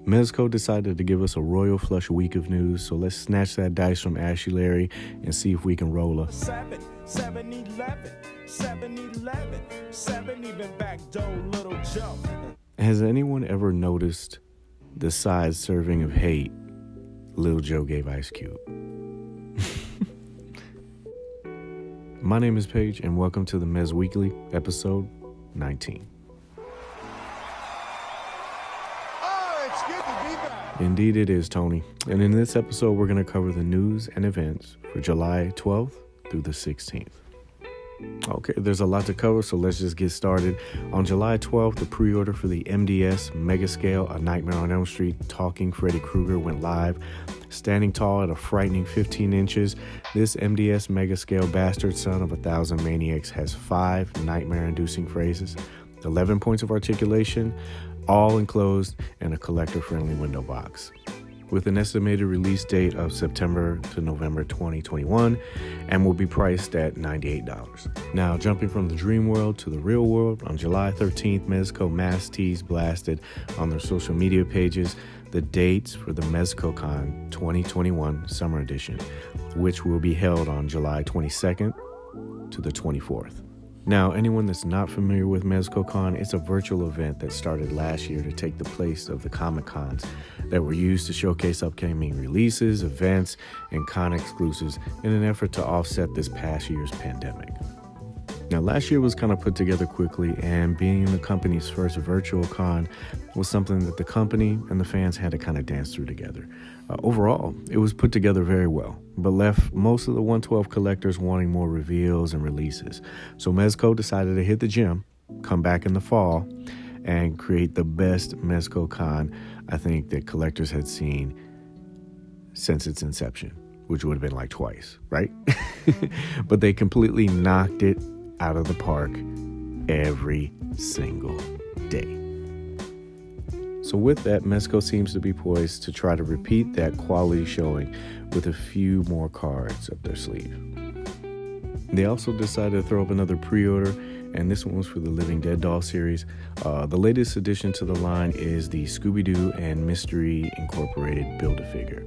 Mezco decided to give us a royal flush week of news, so let's snatch that dice from Ashy Larry and see if we can roll a 7 even back door Little Joe. Has anyone ever noticed the side serving of hate Lil Joe gave Ice Cube? My name is Paige, and welcome to the Mez Weekly, episode 19. Oh, it's good to be back. Indeed it is, Tony. And in this episode, we're going to cover the news and events for July 12th through the 16th. Okay, there's a lot to cover, so let's just get started. On July 12th, the pre-order for the MDS Mega Scale A Nightmare on Elm Street Talking Freddy Krueger went live. Standing tall at a frightening 15 inches, this MDS Mega Scale bastard son of 1,000 maniacs has 5 nightmare-inducing phrases, 11 points of articulation, all enclosed in a collector-friendly window box, with an estimated release date of September to November 2021, and will be priced at $98. Now, jumping from the dream world to the real world, on July 13th, Mezco Mass Tease blasted on their social media pages the dates for the Mezco Con 2021 Summer Edition, which will be held on July 22nd to the 24th. Now, anyone that's not familiar with Mezco Con, it's a virtual event that started last year to take the place of the Comic Cons that were used to showcase upcoming releases, events, and con exclusives in an effort to offset this past year's pandemic. Now, last year was kind of put together quickly, and being the company's first virtual con was something that the company and the fans had to kind of dance through together. Overall, it was put together very well, but left most of the 112 collectors wanting more reveals and releases. So Mezco decided to hit the gym, come back in the fall, and create the best Mezco Con I think that collectors had seen since its inception, which would have been like twice, right? But they completely knocked it out of the park every single day. So with that, Mezco seems to be poised to try to repeat that quality showing with a few more cards up their sleeve. They also decided to throw up another pre-order, and this one was for the Living Dead doll series. The latest addition to the line is the Scooby-Doo and Mystery Incorporated Build-A-Figure.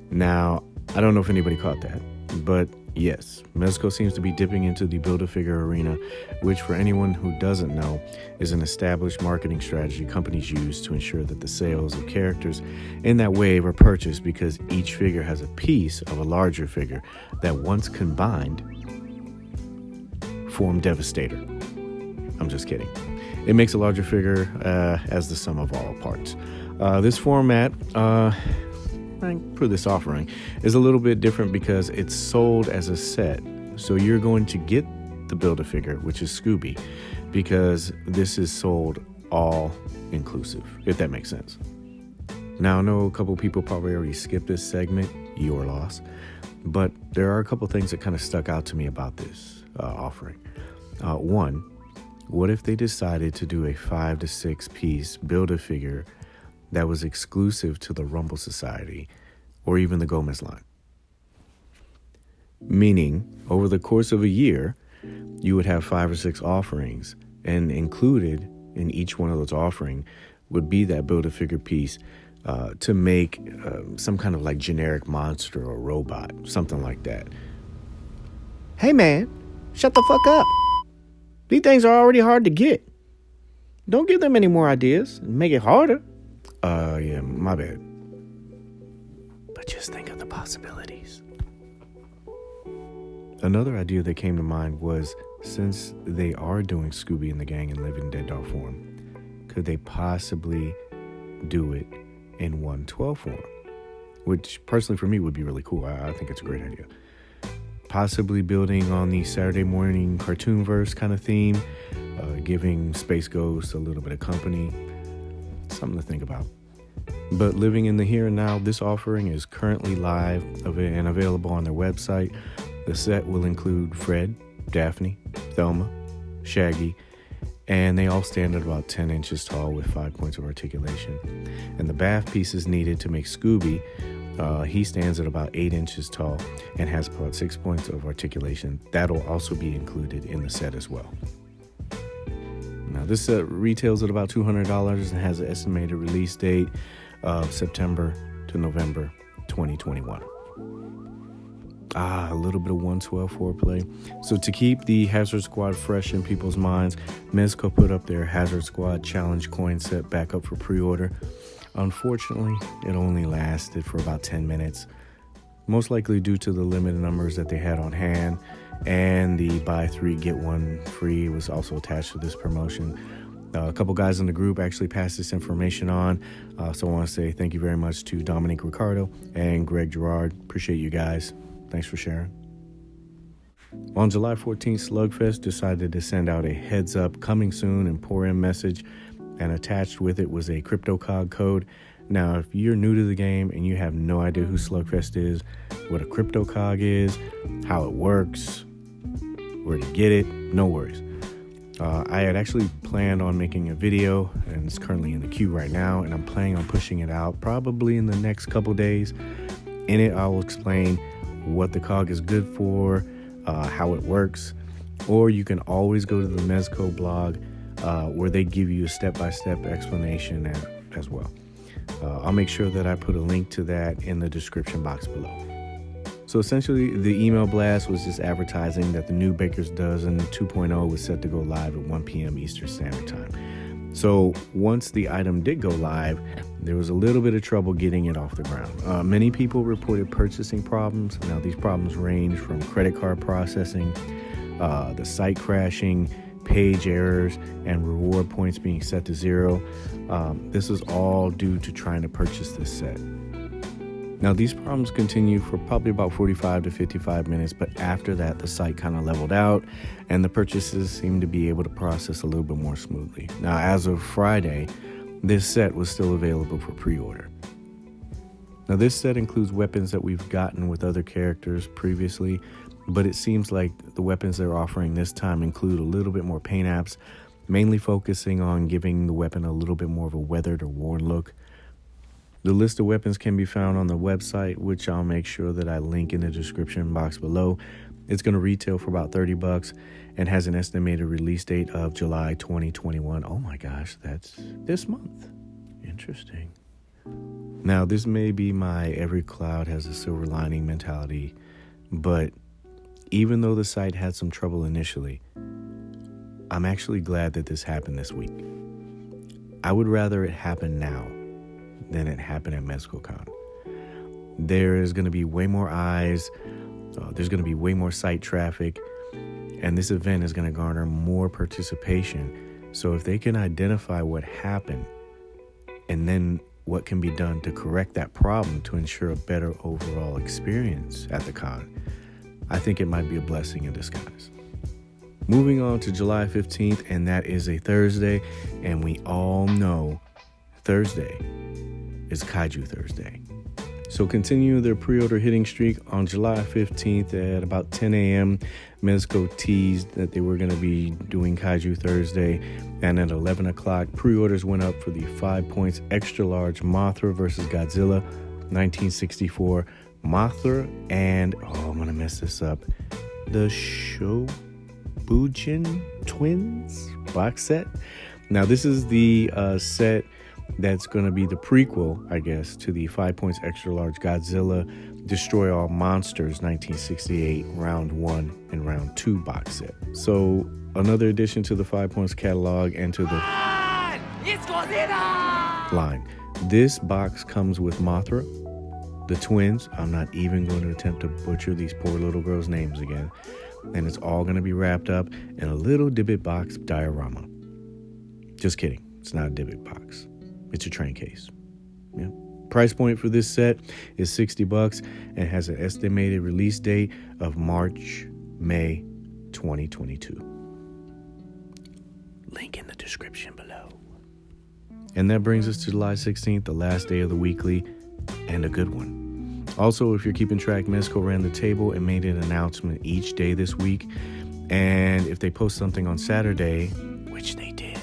Now, I don't know if anybody caught that, but yes, Mezco seems to be dipping into the Build-A-Figure arena, which for anyone who doesn't know, is an established marketing strategy companies use to ensure that the sales of characters in that wave are purchased because each figure has a piece of a larger figure that once combined form Devastator. I'm just kidding. It makes a larger figure as the sum of all parts. This format for this offering is a little bit different because it's sold as a set. So you're going to get the Build-A-Figure, which is Scooby, because this is sold all inclusive, if that makes sense. Now, I know a couple people probably already skipped this segment, your loss, but there are a couple things that kind of stuck out to me about this offering. One, what if they decided to do a 5 to 6 piece Build-A-Figure that was exclusive to the Rumble Society or even the Gomez line? Meaning, over the course of a year, you would have 5 or 6 offerings, and included in each one of those offerings would be that Build-A-Figure piece to make some kind of like generic monster or robot, something like that. Hey man, shut the fuck up. These things are already hard to get. Don't give them any more ideas and make it harder. Yeah, my bad. But just think of the possibilities. Another idea that came to mind was, since they are doing Scooby and the Gang in Living Dead doll form, could they possibly do it in 112 form? Which, personally, for me, would be really cool. I think it's a great idea. Possibly building on the Saturday morning cartoonverse kind of theme, giving Space Ghost a little bit of company. Something to think about. But living in the here and now, this offering is currently live and available on their website. The set will include Fred, Daphne, Thelma, Shaggy, and they all stand at about 10 inches tall with 5 points of articulation. And the bath pieces needed to make Scooby, he stands at about 8 inches tall and has about 6 points of articulation. That'll also be included in the set as well. Now, this set retails at about $200 and has an estimated release date of September to November 2021. A little bit of 112 foreplay. So to keep the Hazard Squad fresh in people's minds, Mezco put up their Hazard Squad Challenge coin set back up for pre-order. Unfortunately, it only lasted for about 10 minutes, most likely due to the limited numbers that they had on hand, and the buy 3 get 1 free was also attached to this promotion. A couple guys in the group actually passed this information on, so I want to say thank you very much to Dominic Ricardo and Greg Gerard. Appreciate you guys. Thanks for sharing. On July 14th, Slugfest decided to send out a heads up coming soon Emporium message, and attached with it was a CryptoCog code. Now, if you're new to the game and you have no idea who Slugfest is, what a CryptoCog is, how it works, where to get it, no worries. I had actually planned on making a video, and it's currently in the queue right now, and I'm planning on pushing it out probably in the next couple days. In it, I will explain what the cog is good for, how it works, or you can always go to the Mezco blog where they give you a step-by-step explanation as well. I'll make sure that I put a link to that in the description box below. So essentially, the email blast was just advertising that the new Baker's Dozen 2.0 was set to go live at 1 p.m. Eastern Standard Time. So once the item did go live, there was a little bit of trouble getting it off the ground. Many people reported purchasing problems. Now, these problems range from credit card processing, the site crashing, page errors, and reward points being set to 0. This is all due to trying to purchase this set. Now, these problems continued for probably about 45 to 55 minutes, but after that, the site kind of leveled out, and the purchases seemed to be able to process a little bit more smoothly. Now, as of Friday, this set was still available for pre-order. Now, this set includes weapons that we've gotten with other characters previously, but it seems like the weapons they're offering this time include a little bit more paint apps, mainly focusing on giving the weapon a little bit more of a weathered or worn look. The list of weapons can be found on the website, which I'll make sure that I link in the description box below. It's going to retail for about $30 and has an estimated release date of July 2021. Oh my gosh, that's this month. Interesting. Now, this may be my every cloud has a silver lining mentality, but even though the site had some trouble initially, I'm actually glad that this happened this week. I would rather it happen now than it happened at MezcoCon. There is going to be way more eyes, there's going to be way more site traffic, and this event is going to garner more participation. So if they can identify what happened and then what can be done to correct that problem to ensure a better overall experience at the con, I think it might be a blessing in disguise. Moving on to July 15th, and that is a Thursday, and we all know Thursday is Kaiju Thursday. So continue their pre-order hitting streak. On July 15th at about 10 a.m., Mezco teased that they were going to be doing Kaiju Thursday, and at 11 o'clock, pre-orders went up for the 5 points extra large Mothra vs. Godzilla 1964 Mothra and, I'm going to mess this up, the Shobijin twins box set. Now, this is the set that's going to be the prequel, I guess, to the 5 points extra large Godzilla Destroy All Monsters 1968 round 1 and round 2 box set. So another addition to the 5 points catalog and to the It's Godzilla line. This box comes with Mothra, the twins. I'm not even going to attempt to butcher these poor little girls' names again. And it's all going to be wrapped up in a little Dibbit box diorama. Just kidding. It's not a Dibbit box. It's a train case. Yeah. Price point for this set is $60 and has an estimated release date of May 2022. Link in the description below. And that brings us to July 16th, the last day of the weekly, and a good one. Also, if you're keeping track, Mezco ran the table and made an announcement each day this week. And if they post something on Saturday, which they did,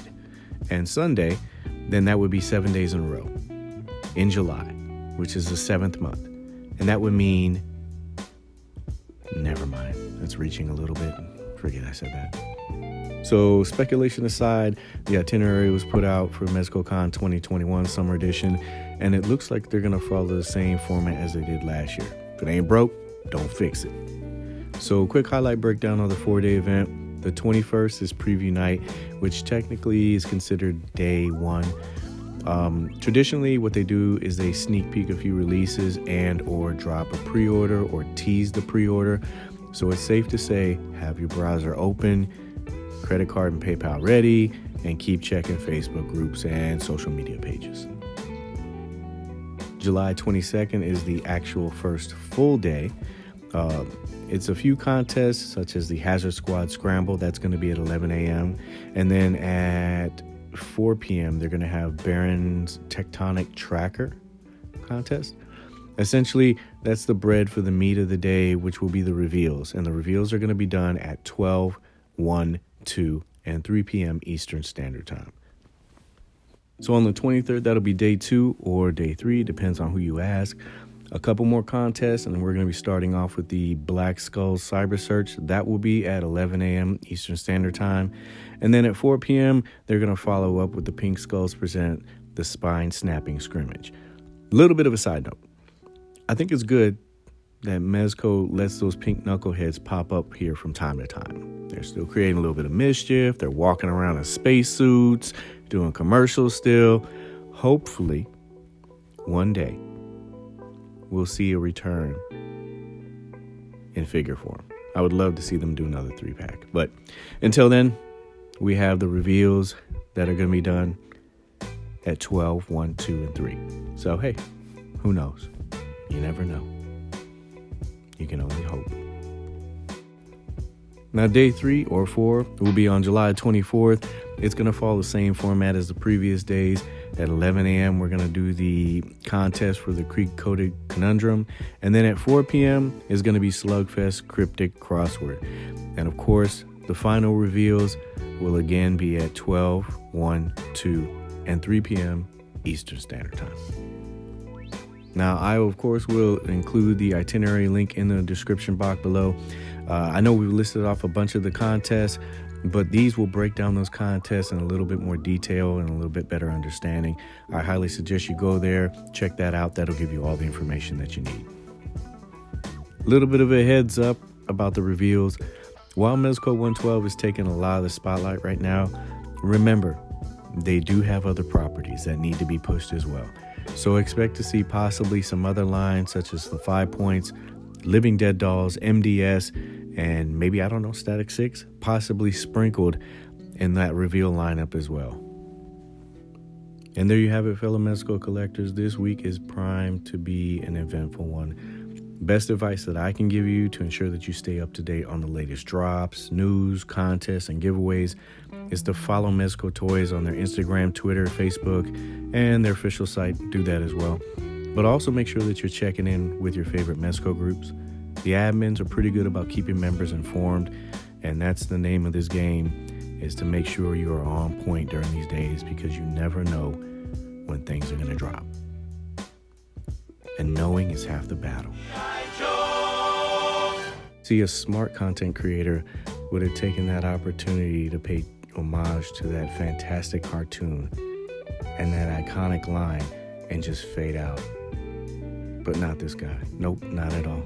and Sunday, then that would be 7 days in a row in July, which is the 7th month. And that would mean, never mind, that's reaching a little bit. Forget I said that. So speculation aside, the itinerary was put out for MezcoCon 2021 Summer Edition, and it looks like they're going to follow the same format as they did last year. If it ain't broke, don't fix it. So quick highlight breakdown of the 4-day event. The 21st is preview night, which technically is considered day one. Traditionally, what they do is they sneak peek a few releases and or drop a pre-order or tease the pre-order. So it's safe to say, have your browser open, credit card and PayPal ready, and keep checking Facebook groups and social media pages. July 22nd is the actual first full day. It's a few contests such as the Hazard Squad Scramble. That's going to be at 11 a.m. And then at 4 p.m. they're going to have Baron's Tectonic Tracker contest. Essentially, that's the bread for the meat of the day, which will be the reveals. And the reveals are going to be done at 12, 1, 2, and 3 p.m. Eastern Standard Time. So on the 23rd, that'll be day 2 or day 3, depends on who you ask. A couple more contests, and then we're going to be starting off with the Black Skull Cyber Search. That will be at 11 a.m. Eastern Standard Time. And then at 4 p.m., they're going to follow up with the Pink Skulls present the Spine Snapping Scrimmage. A little bit of a side note. I think it's good that Mezco lets those pink knuckleheads pop up here from time to time. They're still creating a little bit of mischief. They're walking around in spacesuits, doing commercials still. Hopefully, one day, we'll see a return in figure form. I would love to see them do another 3-pack. But until then, we have the reveals that are going to be done at 12, 1, 2, and 3. So, hey, who knows? You never know. You can only hope. Now, day 3 or 4 will be on July 24th. It's going to follow the same format as the previous days. At 11 a.m., we're going to do the contest for the Creek-Coded Conundrum. And then at 4 p.m. is going to be Slugfest Cryptic Crossword. And of course, the final reveals will again be at 12, 1, 2, and 3 p.m. Eastern Standard Time. Now, I, of course, will include the itinerary link in the description box below. I know we've listed off a bunch of the contests, but these will break down those contests in a little bit more detail and a little bit better understanding. I highly suggest you go there, check that out. That'll give you all the information that you need. A little bit of a heads up about the reveals. While Mezco 112 is taking a lot of the spotlight right now, remember, they do have other properties that need to be pushed as well. So expect to see possibly some other lines such as the 5 Points, Living Dead Dolls, MDS, and maybe, I don't know, Static 6, possibly sprinkled in that reveal lineup as well. And there you have it, fellow Mezco collectors. This week is primed to be an eventful one. Best advice that I can give you to ensure that you stay up to date on the latest drops, news, contests, and giveaways is to follow Mezco Toys on their Instagram, Twitter, Facebook, and their official site. Do that as well. But also make sure that you're checking in with your favorite Mezco groups. The admins are pretty good about keeping members informed, and that's the name of this game, is to make sure you are on point during these days, because you never know when things are going to drop. And knowing is half the battle. See, a smart content creator would have taken that opportunity to pay homage to that fantastic cartoon and that iconic line and just fade out. But not this guy. Nope, not at all.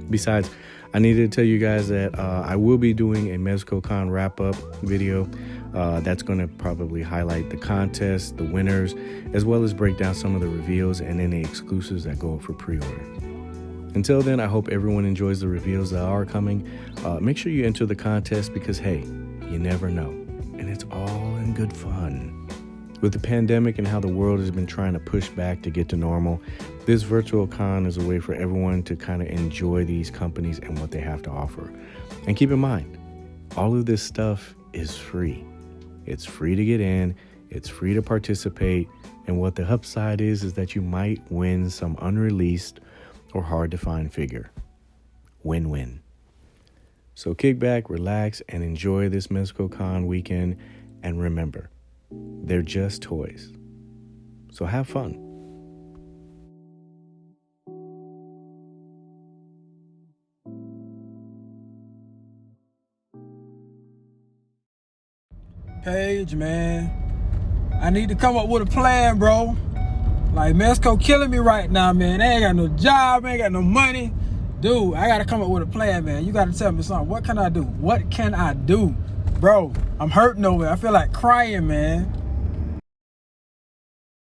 Besides, I needed to tell you guys that I will be doing a MezcoCon wrap-up video. That's going to probably highlight the contest, the winners, as well as break down some of the reveals and any exclusives that go up for pre-order. Until then, I hope everyone enjoys the reveals that are coming. Make sure you enter the contest because, hey, you never know. And it's all in good fun. With the pandemic and how the world has been trying to push back to get to normal, this virtual con is a way for everyone to kind of enjoy these companies and what they have to offer. And keep in mind, all of this stuff is free. It's free to get in, it's free to participate, and what the upside is that you might win some unreleased or hard to find figure. Win-win. So kick back, relax, and enjoy this MezcoCon weekend. And remember, they're just toys. So have fun. Paige, man. I need to come up with a plan, bro. Like, Mezco killing me right now, man. They ain't got no job, ain't got no money. Dude, I gotta come up with a plan, man. You gotta tell me something. What can I do? What can I do? Bro, I'm hurting over it. I feel like crying, man.